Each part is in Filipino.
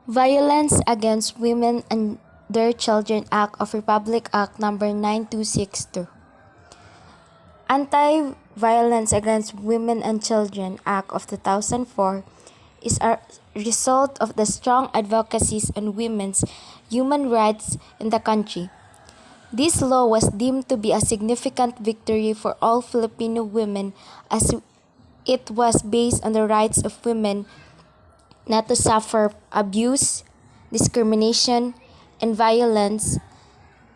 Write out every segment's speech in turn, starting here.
Violence Against Women and Their Children Act of Republic Act Number 9262. Anti-Violence Against Women and Children Act of 2004 is a result of the strong advocacies on women's human rights in the country. This law was deemed to be a significant victory for all Filipino women as it was based on the rights of women not to suffer abuse, discrimination, and violence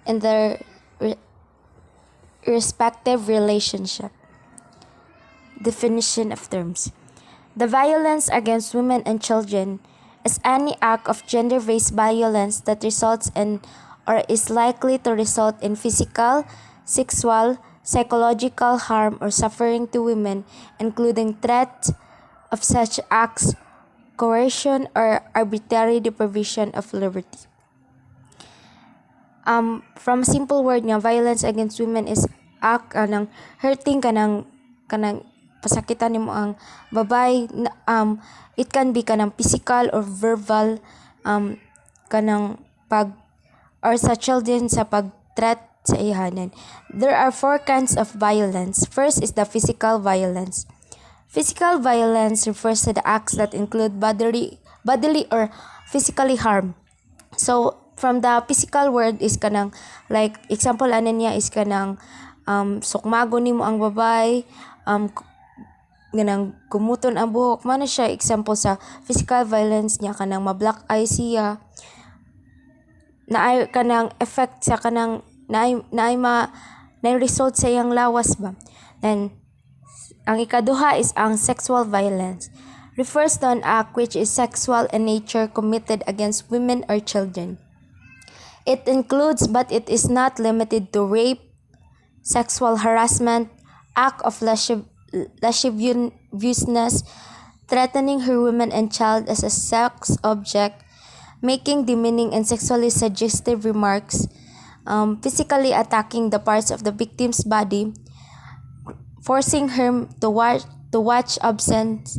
in their respective relationship. Definition of terms. The violence against women and children is any act of gender-based violence that results in or is likely to result in physical, sexual, psychological harm or suffering to women, including threat of such acts, coercion, or arbitrary deprivation of liberty. From simple word nga, violence against women is act kanang hurting kanang pasakitan nimo ang babay. It can be kanang physical or verbal, kanang pag or sa children sa pag-threat sa ihanan. There are four kinds of violence. First is the physical violence. Physical violence refers to the acts that include bodily or physically harm. So from the physical word is kanang like example ano niya is kanang sukmago nimo ang babay, ganang gumuton ang buhok. Mano siya example sa physical violence niya, kanang ma-black eye siya, naay kanang effect sa kanang naay result sa iyang lawas ba. Then ang ikaduha is ang sexual violence. Refers to an act which is sexual in nature committed against women or children. It includes but it is not limited to rape, sexual harassment, act of lasciviousness, threatening her woman and child as a sex object, making demeaning and sexually suggestive remarks, physically attacking the parts of the victim's body, forcing her to watch absent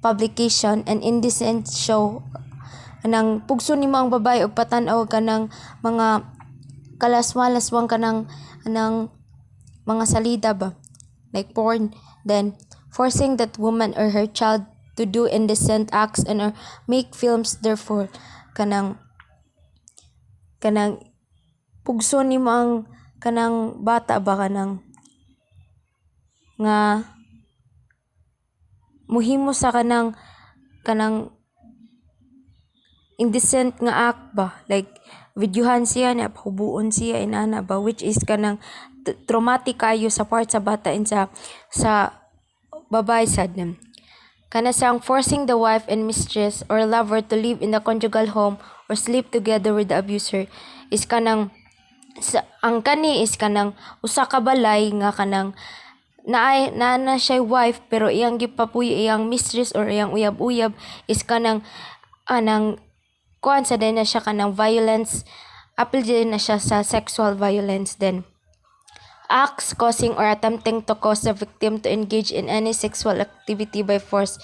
publication and indecent show, kanang pugso nimo ang babay og patan-aw kanang mga kalaswang kanang mga salida ba, like porn. Then forcing that woman or her child to do indecent acts and or make films, therefore kanang pugso nimo ang kanang bata ba kanang nga muhimo sa kanang indecent nga act ba, like videohan siya na hubuon siya inana ba, which is kanang traumatic kayo sa part sa bata and sa babay sad nam. Kana sang forcing the wife and mistress or lover to live in the conjugal home or sleep together with the abuser is kanang ang kani is kanang usa ka balay nga kanang na siya wife pero iyang gipapuy iyang mistress or iyang uyab-uyab is kanang anang kuan sa din na siya kanang violence, apil din na siya sa sexual violence. Then acts causing or attempting to cause the victim to engage in any sexual activity by force,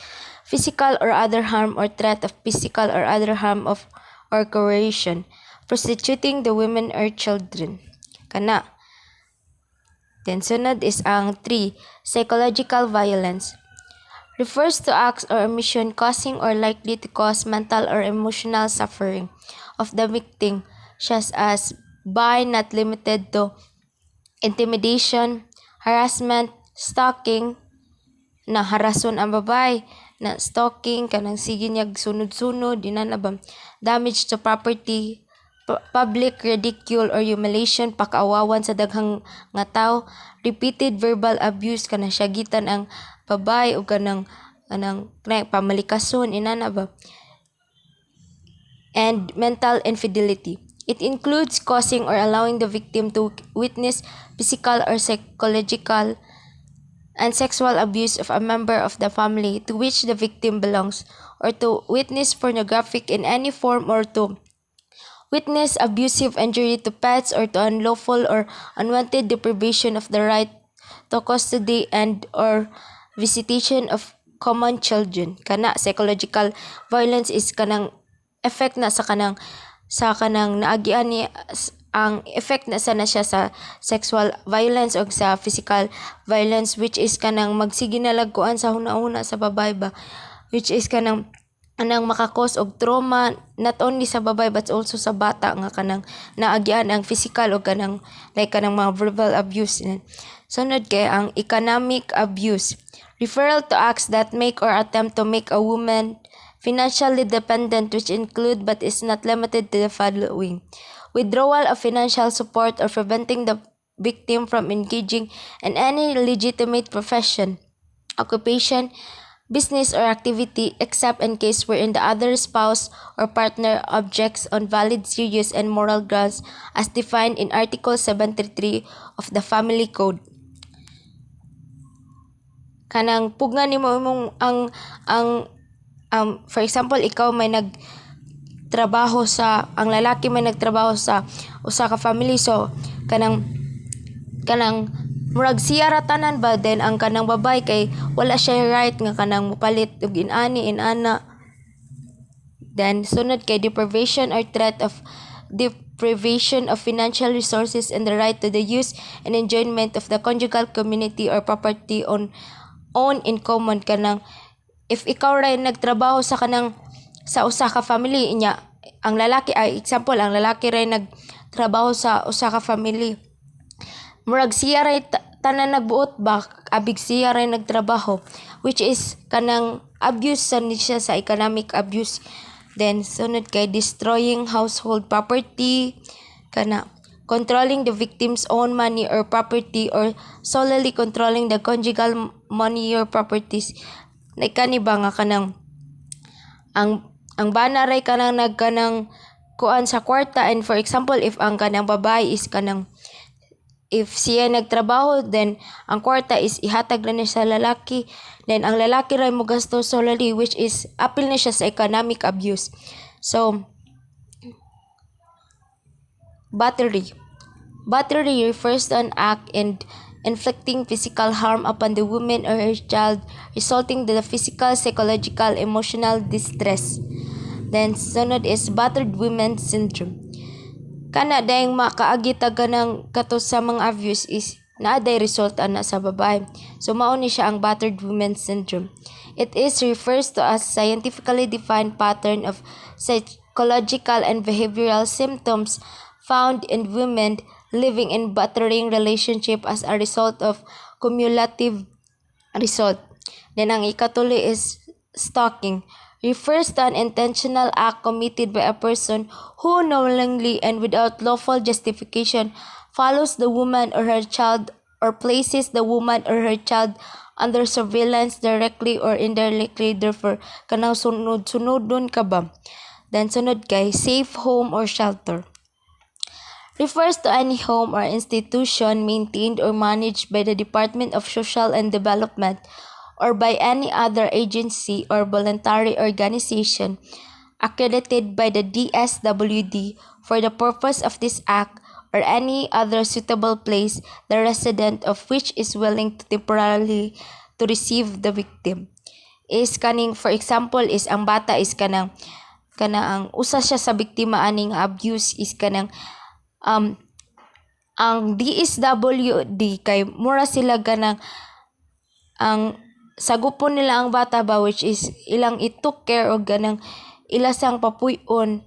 physical or other harm or threat of physical or other harm of or coercion, prostituting the women or children. Kana. Then sunod is ang 3, psychological violence. Refers to acts or omission causing or likely to cause mental or emotional suffering of the victim, such as by not limited to intimidation, harassment, stalking, na harason ang babay, na stalking, kanang sige niya sunod-sunod, dinanabam, damage to property, public ridicule or humiliation, pakaawawan sa daghang nga tao, repeated verbal abuse, kanang syagitan ang babay o kanang pamalikason, inana ba, and mental infidelity. It includes causing or allowing the victim to witness physical or psychological and sexual abuse of a member of the family to which the victim belongs, or to witness pornographic in any form, or to witness abusive injury to pets, or to unlawful or unwanted deprivation of the right to custody and or visitation of common children. Kana psychological violence is kanang effect na sa kanang naagian ni ang effect na sana siya sa sexual violence o sa physical violence, which is kanang magsige na lagkuan sa huna-huna sa babae ba, which is kanang makakos og trauma not only sa babae but also sa bata nga kanang naagian ang physical o kanang mga verbal abuse. Sunod kay ang economic abuse, referral to acts that make or attempt to make a woman financially dependent, which include but is not limited to the following: withdrawal of financial support or preventing the victim from engaging in any legitimate profession, occupation, business, or activity, except in case wherein the other spouse or partner objects on valid, serious, and moral grounds as defined in Article 73 of the Family Code. Kanang pugna nimo imong for example, ikaw may ang lalaki may nagtrabaho sa usa ka family, so kanang murag siya ra tanan ba, then ang kanang babay kay wala siya right nga kanang mupalit og inana. Then sunod kay deprivation or threat of deprivation of financial resources and the right to the use and enjoyment of the conjugal community or property owned in common. Kanang if ikaw ray nagtrabaho sa usa ka family inya, ang lalaki ray nagtrabaho sa usa ka family, murag siya ray tanan nagbuot ba, abig siya ray nagtrabaho, which is kanang abuse siya sa economic abuse. Then sunod kay destroying household property, controlling the victim's own money or property or solely controlling the conjugal money or properties. Kani ba nga kanang ang bana ray kanang kuan sa kwarta, and for example if ang kanang babae is if siya nagtrabaho, then ang kwarta is ihatag na niya sa lalaki, then ang lalaki ray mo gasto solely, which is apil na siya sa economic abuse. So battery refers to an act in inflicting physical harm upon the woman or her child, resulting to the physical, psychological, emotional distress. Then sunod is battered women syndrome. Kana dayang makaagi ng kato sa mga abuse is naaday result ana sa babae. So mao ni siya ang battered women syndrome. It refers to a scientifically defined pattern of psychological and behavioral symptoms found in women living in battering relationship as a result of cumulative result. Then ang ikatuloy is stalking. Refers to an intentional act committed by a person who knowingly and without lawful justification follows the woman or her child or places the woman or her child under surveillance directly or indirectly, therefore kanang sunod-sunodon ka ba. Then sunod kay safe home or shelter. Refers to any home or institution maintained or managed by the Department of Social and Development or by any other agency or voluntary organization accredited by the DSWD for the purpose of this act, or any other suitable place the resident of which is willing to temporarily to receive the victim. Is kaning for example is ang bata is kanang ang usa siya sa biktima aning abuse is kanang ang DSWD kay mura sila ganang ang sagupon nila ang bata ba, which is ilang i-took care o ganang ilasang papuyon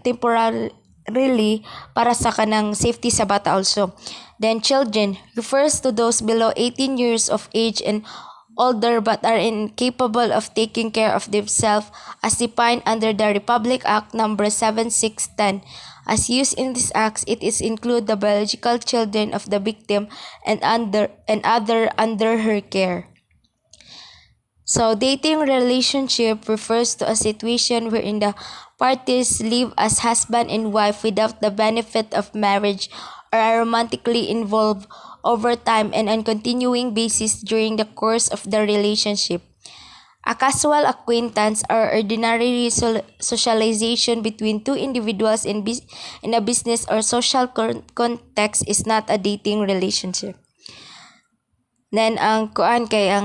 temporarily para sa kanang safety sa bata also. Then children refers to those below 18 years of age and older but are incapable of taking care of themselves as defined under the Republic Act number 7610. As used in this act, it is include the biological children of the victim and other under her care. So, dating relationship refers to a situation wherein the parties live as husband and wife without the benefit of marriage or are romantically involved over time and on continuing basis during the course of the relationship. A casual acquaintance or ordinary socialization between two individuals in a business or social context is not a dating relationship. Then ang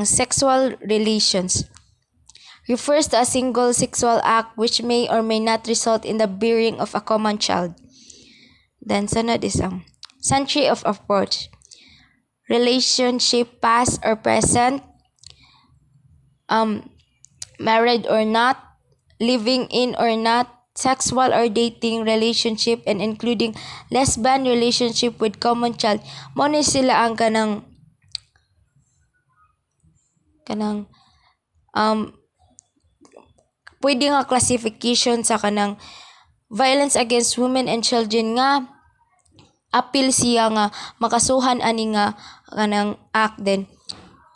sexual relations refers to a single sexual act which may or may not result in the bearing of a common child. Then sunod is ang century of approach. Relationship past or present, married or not, living in or not, sexual or dating relationship, and including lesbian relationship with common child. Mo ni sila ang kanang pwede nga classification sa kanang violence against women and children nga appeal siya nga makasuhan ani nga kanang act. Then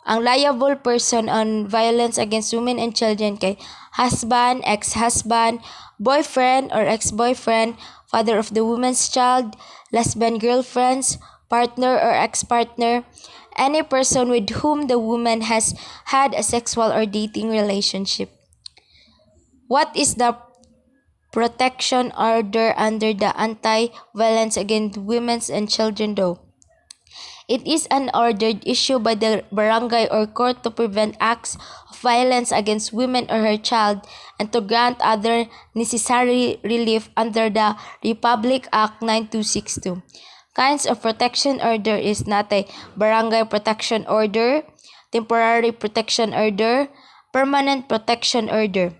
ang liable person on violence against women and children kay husband, ex-husband, boyfriend or ex-boyfriend, father of the woman's child, lesbian girlfriends, partner or ex-partner, any person with whom the woman has had a sexual or dating relationship. What is the protection order under the Anti-Violence Against Women and Children Law? It is an order issued by the barangay or court to prevent acts of violence against women or her child and to grant other necessary relief under the Republic Act 9262. Kinds of protection order is natay barangay protection order, temporary protection order, permanent protection order.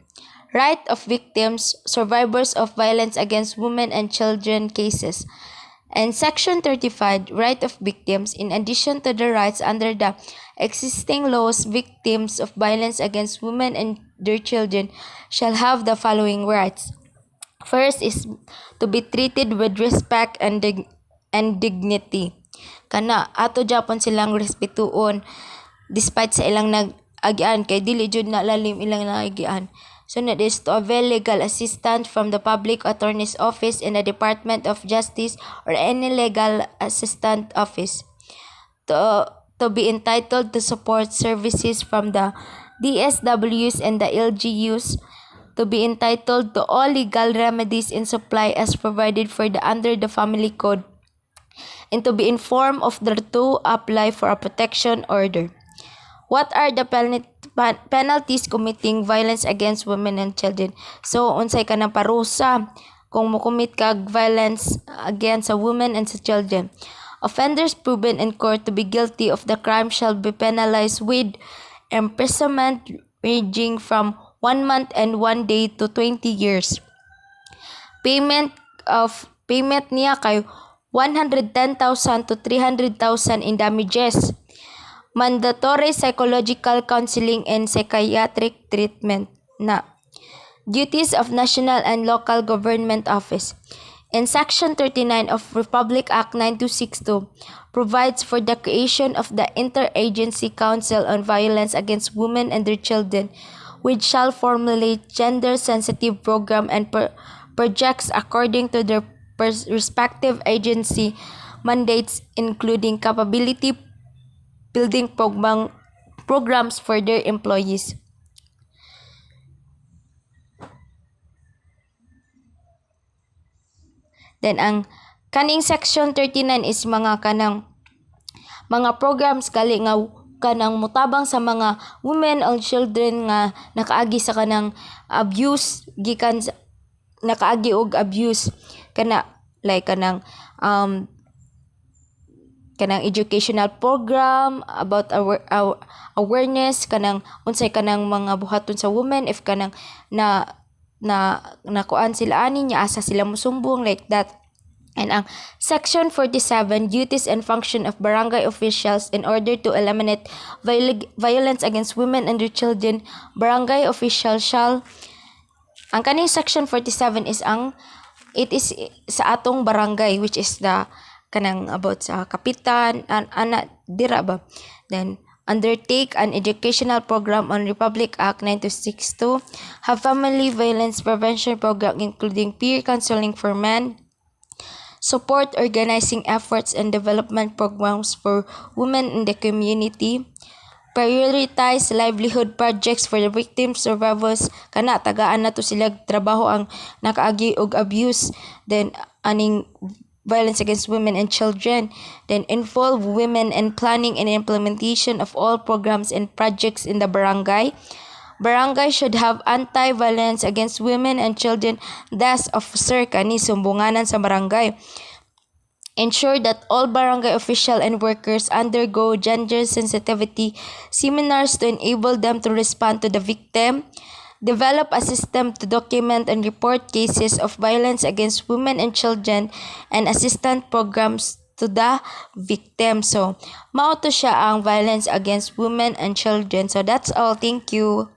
Right of victims, survivors of violence against women and children cases. And Section 35, right of victims, in addition to the rights under the existing laws, victims of violence against women and their children shall have the following rights. First is to be treated with respect and dignity. Kana, ato Japon silang respetuon despite sa ilang nag-agian, kay dili jud na lalim ilang nag-agian. Sunod is to avail legal assistance from the Public Attorney's Office in the Department of Justice or any legal assistant office. To be entitled to support services from the DSWs and the LGUs. To be entitled to all legal remedies in supply as provided for under the Family Code. And to be informed of the to apply for a protection order. What are the penalties committing violence against women and children? So, unsay ka ng parusa kung mocommit kag violence against a woman and sa children. Offenders proven in court to be guilty of the crime shall be penalized with imprisonment ranging from 1 month and 1 day to 20 years. Payment niya kay 110,000 to 300,000 in damages. Mandatory psychological counseling and psychiatric treatment na. Duties of National and Local Government Office. In Section 39 of Republic Act 9262 provides for the creation of the Interagency Council on Violence Against Women and their Children, which shall formulate gender-sensitive program and projects according to their respective agency mandates, including capability building programs for their employees. Then ang kaning Section 39 is mga programs gali nga kanang mutabang sa mga women or children nga nakaagi sa kanang abuse gikan nakaagi og abuse kanang educational program about awareness kanang unsay kanang mga buhaton sa women if kanang nakuan sila ani nya asa sila musumbong like that. And ang Section 47, duties and function of barangay officials in order to eliminate violence against women and their children. Barangay officials shall ang kaning Section 47 is it is sa atong barangay, which is the kanang about sa kapitan ana dira ba. Then undertake an educational program on Republic Act 9262, have family violence prevention program including peer counseling for men, support organizing efforts and development programs for women in the community, prioritize livelihood projects for the victims, survivors, kana tagaan na to sila trabaho ang nakaagi og abuse, then aning violence against women and children, then involve women in planning and implementation of all programs and projects in the barangay, Barangay should have anti-violence against women and children desk officer kani sumbunganan sa barangay. Ensure that all barangay official and workers undergo gender sensitivity seminars to enable them to respond to the victim. Develop a system to document and report cases of violence against women and children and assistance programs to the victim. So, mao to siya ang violence against women and children. So, that's all. Thank you.